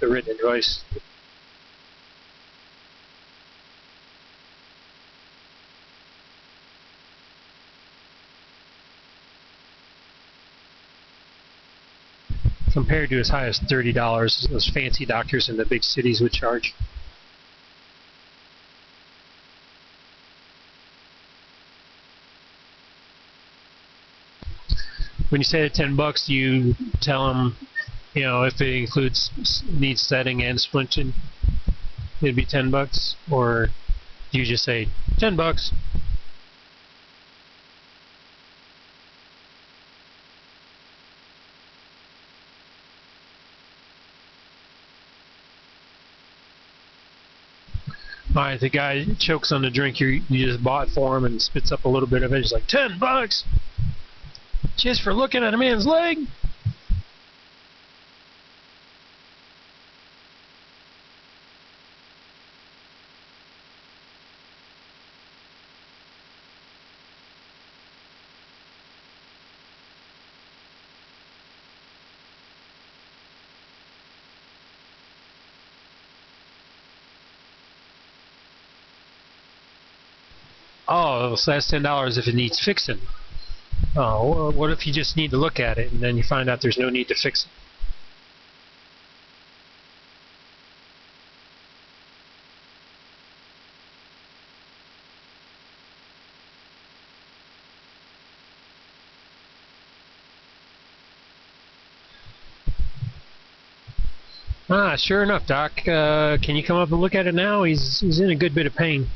the written advice. Compared to as high as $30 those fancy doctors in the big cities would charge. When you say $10, you tell them, you know, if it includes needs setting and splinting, it'd be $10, or do you just say $10? Alright, the guy chokes on the drink you just bought for him and spits up a little bit of it. He's like, $10 just for looking at a man's leg? Oh, so that's $10 if it needs fixing. Oh, well, what if you just need to look at it and then you find out there's no need to fix it? Ah, sure enough, Doc. Can you come up and look at it now? He's in a good bit of pain.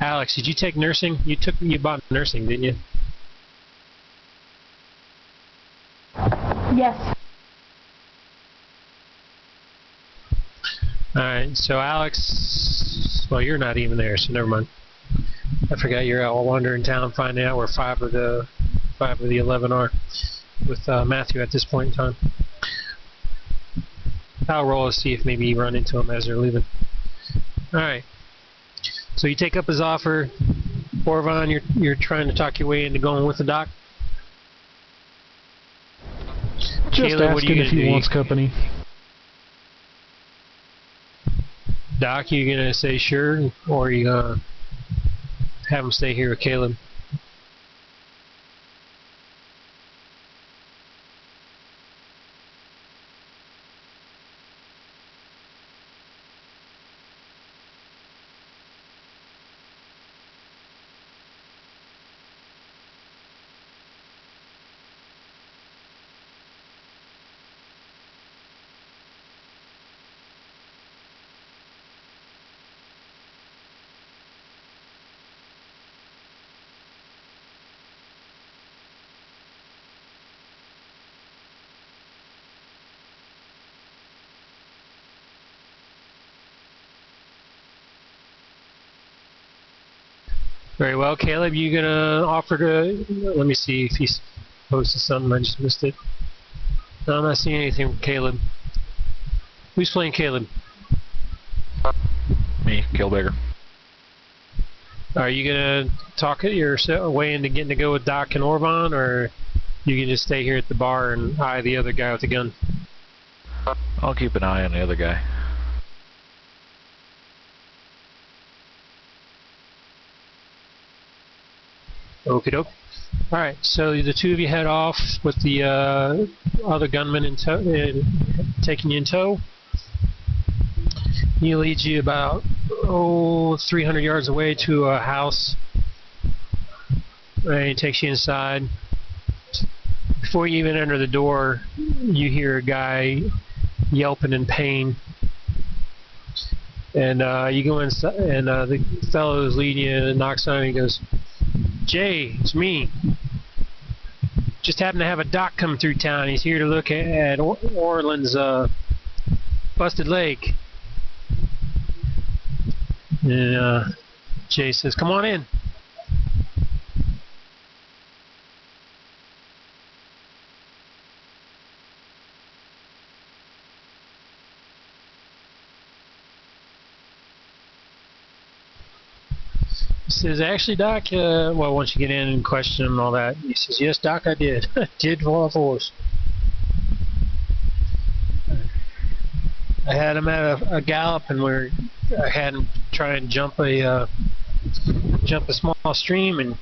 Alex, did you take nursing? You bought nursing, didn't you? Yes. Alright, so Alex, well, you're not even there, so never mind. I forgot you're out wandering town finding out where 5 of the 11 are with Matthew at this point in time. I'll roll to see if maybe you run into them as they're leaving. Alright, so you take up his offer. Orvon, you're trying to talk your way into going with the doc? Just Caleb, asking if he wants company. Doc, you gonna say sure, or are you gonna have him stay here with Caleb? Very well, Caleb, you gonna offer to... Let me see if he's posted something, I just missed it. No, I'm not seeing anything from Caleb. Who's playing Caleb? Me, Killbagger. Are you gonna talk it your way into getting to go with Doc and Orvon, or you can just stay here at the bar and eye the other guy with the gun? I'll keep an eye on the other guy. Okie doke. Alright, so the two of you head off with the other gunman in taking you in tow. He leads you about 300 yards away to a house. And he takes you inside. Before you even enter the door, you hear a guy yelping in pain. And you go inside, and the fellow who's leading you knocks on, and he goes, "Jay, it's me. Just happened to have a doc come through town. He's here to look at Orland's busted leg." And Jay says, "Come on in." says, actually, Doc, well, once you get in and question him and all that, he says, yes, Doc, I did. Did fall off a horse. I had him at a gallop, and I had him try and jump a small stream, and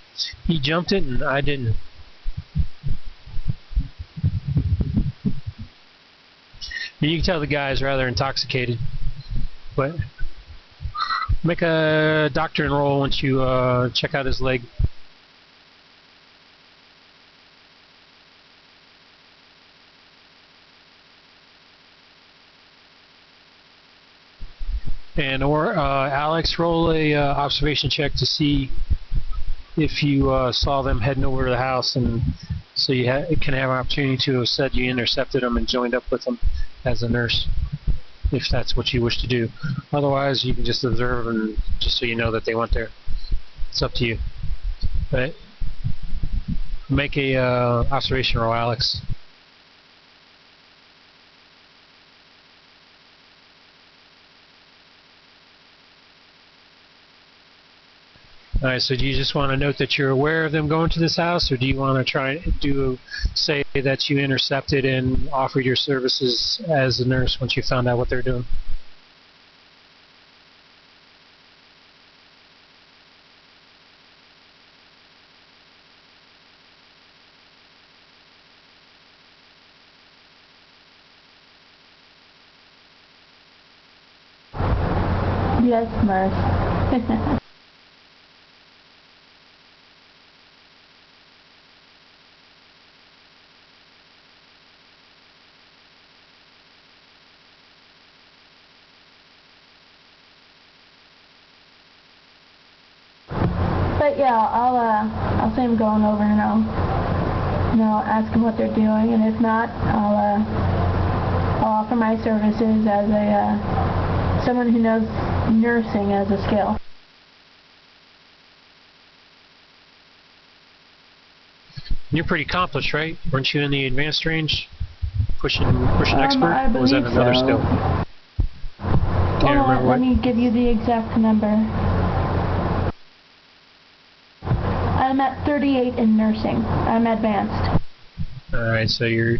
he jumped it, and I didn't. You can tell the guy is rather intoxicated, but make a doctor enroll once you check out his leg. And Alex, roll a observation check to see if you saw them heading over to the house, and so you can have an opportunity to have said you intercepted them and joined up with them as a nurse, if that's what you wish to do. Otherwise, you can just observe and just so you know that they went there. It's up to you. But make a observation roll, Alex. Alright, so do you just want to note that you're aware of them going to this house, or do you want to try and say that you intercepted and offered your services as a nurse once you found out what they're doing? Yes, nurse. But yeah, I'll say I'm going over and I'll ask them what they're doing, and if not, I'll offer my services as someone who knows nursing as a skill. You're pretty accomplished, right? Weren't you in the advanced range? Pushing expert? I Or was that believe another so. skill? Can't remember Let what. me give you the exact number. I'm at 38 in nursing. I'm advanced. Alright, so you're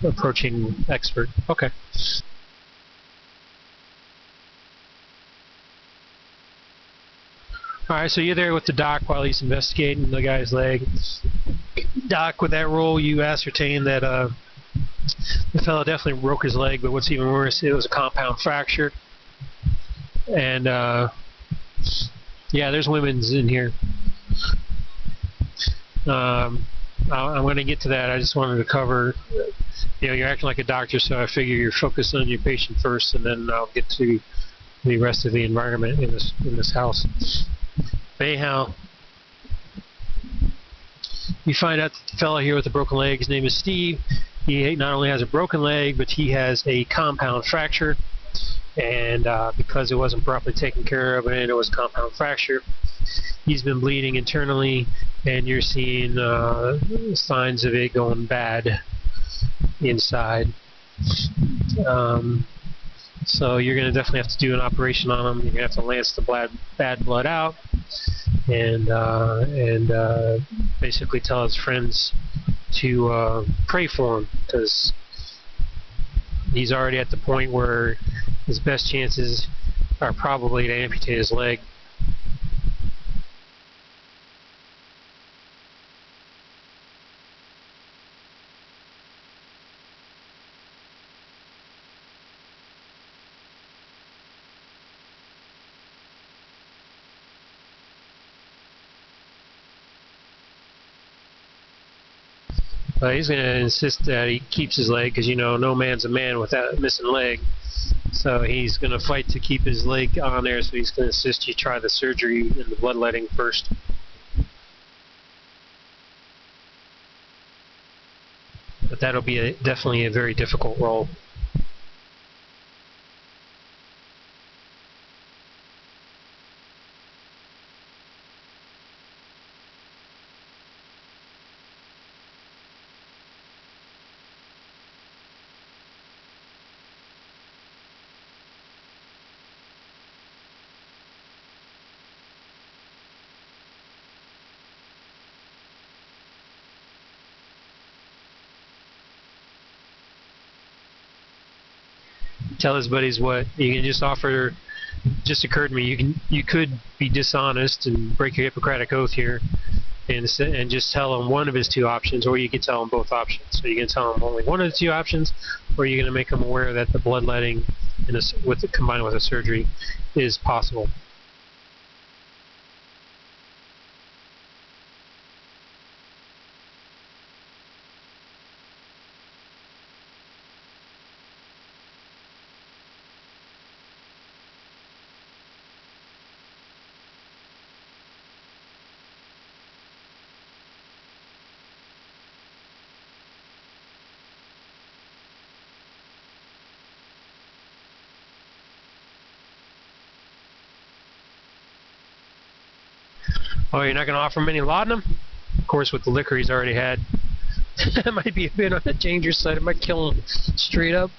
approaching expert. Okay. Alright, so you're there with the doc while he's investigating the guy's leg. Doc, with that roll, you ascertain that the fellow definitely broke his leg, but what's even worse, it was a compound fracture. And, yeah, there's women's in here. I'm going to get to that. I just wanted to cover, you're acting like a doctor, so I figure you're focused on your patient first, and then I'll get to the rest of the environment in this house. But anyhow, you find out that the fellow here with the broken leg, his name is Steve. He not only has a broken leg, but he has a compound fracture. And because it wasn't properly taken care of and it was a compound fracture, he's been bleeding internally, and you're seeing signs of it going bad inside. So you're going to definitely have to do an operation on him. You're going to have to lance the bad blood out, and basically tell his friends to pray for him, because he's already at the point where his best chances are probably to amputate his leg. He's going to insist that he keeps his leg, because no man's a man without a missing leg. So he's going to fight to keep his leg on there, so he's going to insist you try the surgery and the bloodletting first. But that'll be definitely a very difficult role. tell his buddies what you can just offer. Just occurred to me, you could be dishonest and break your Hippocratic oath here, and just tell him one of his two options, or you can tell him both options. So you can tell him only one of the two options, or you're going to make him aware that the bloodletting combined with a surgery is possible. Oh, you're not going to offer him any laudanum? Of course, with the liquor he's already had. That might be a bit on the dangerous side. It might kill him straight up.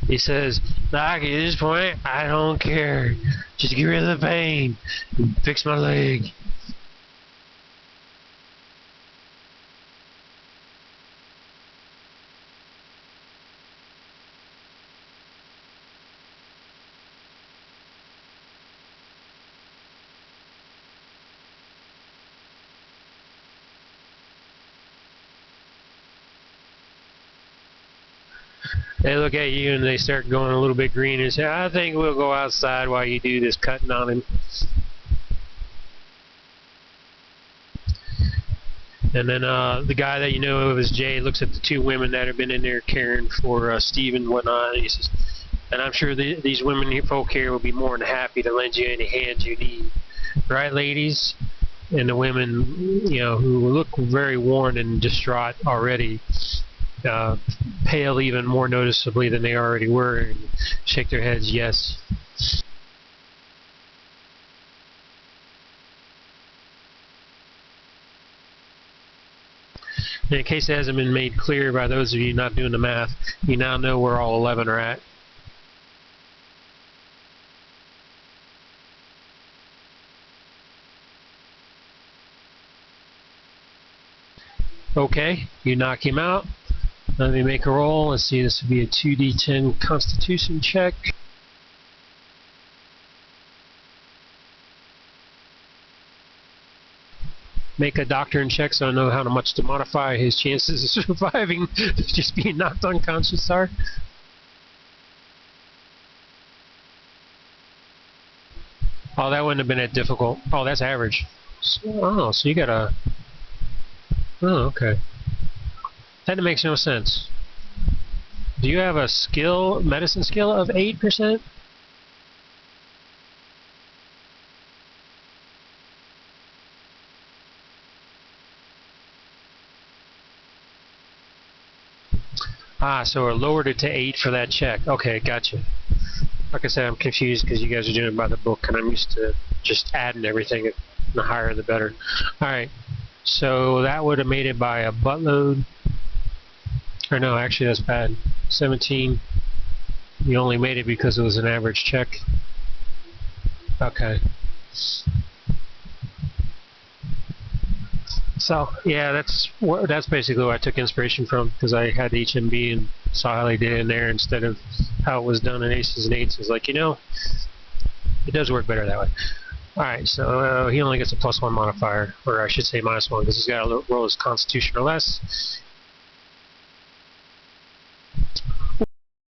He says, Doc, at this point, I don't care. Just get rid of the pain and fix my leg. They look at you and they start going a little bit green and say, I think we'll go outside while you do this cutting on him. And then the guy that you know of as Jay looks at the two women that have been in there caring for Steve and whatnot, and he says, and I'm sure these women folk here will be more than happy to lend you any hands you need. Right, ladies? And the women, you know, who look very worn and distraught already, pale even more noticeably than they already were, and shake their heads yes. And in case it hasn't been made clear by those of you not doing the math, you now know where all 11 are at. Okay, you knock him out. Let me make a roll. Let's see, this would be a 2d10 Constitution check. Make a doctrine check so I know how much to modify his chances of surviving just being knocked unconscious are. Oh, that wouldn't have been that difficult. Oh, that's average. So you got a... Oh, okay. That makes no sense. Do you have a skill, medicine skill of 8%? Ah, so it lowered it to 8 for that check. Okay, gotcha. Like I said, I'm confused because you guys are doing it by the book, and I'm used to just adding everything. The higher, the better. Alright, so that would have made it by a buttload. Or no, actually that's bad. 17. You only made it because it was an average check. Okay. So yeah, that's basically where I took inspiration from, because I had HMB and saw how they did it in there instead of how it was done in Aces and Eights. It's like, you know, it does work better that way. Alright, so he only gets a +1 modifier, or I should say -1, because he's got to roll his Constitution or less.